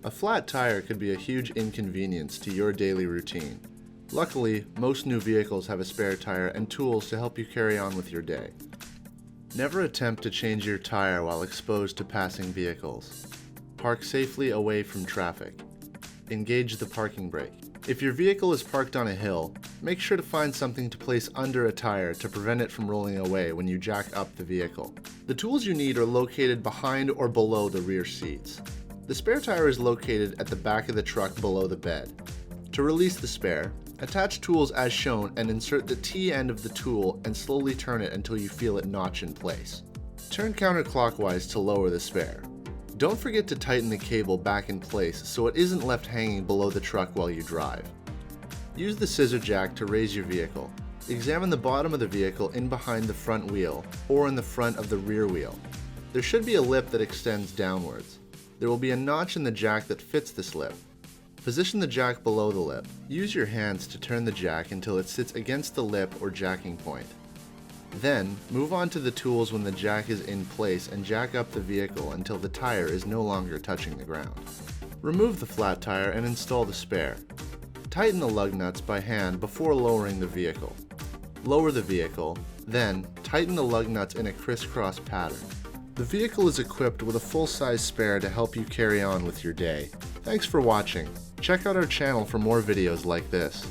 A flat tire could be a huge inconvenience to your daily routine. Luckily, most new vehicles have a spare tire and tools to help you carry on with your day. Never attempt to change your tire while exposed to passing vehicles. Park safely away from traffic. Engage the parking brake. If your vehicle is parked on a hill, make sure to find something to place under a tire to prevent it from rolling away when you jack up the vehicle. The tools you need are located behind or below the rear seats. The spare tire is located at the back of the truck below the bed. To release the spare, attach tools as shown and insert the T end of the tool and slowly turn it until you feel it notch in place. Turn counterclockwise to lower the spare. Don't forget to tighten the cable back in place so it isn't left hanging below the truck while you drive. Use the scissor jack to raise your vehicle. Examine the bottom of the vehicle in behind the front wheel or in the front of the rear wheel. There should be a lip that extends downwards. There will be a notch in the jack that fits this lip. Position the jack below the lip. Use your hands to turn the jack until it sits against the lip or jacking point. Then, move on to the tools when the jack is in place and jack up the vehicle until the tire is no longer touching the ground. Remove the flat tire and install the spare. Tighten the lug nuts by hand before lowering the vehicle. Lower the vehicle, then tighten the lug nuts in a crisscross pattern. The vehicle is equipped with a full-size spare to help you carry on with your day. Thanks for watching. Check out our channel for more videos like this.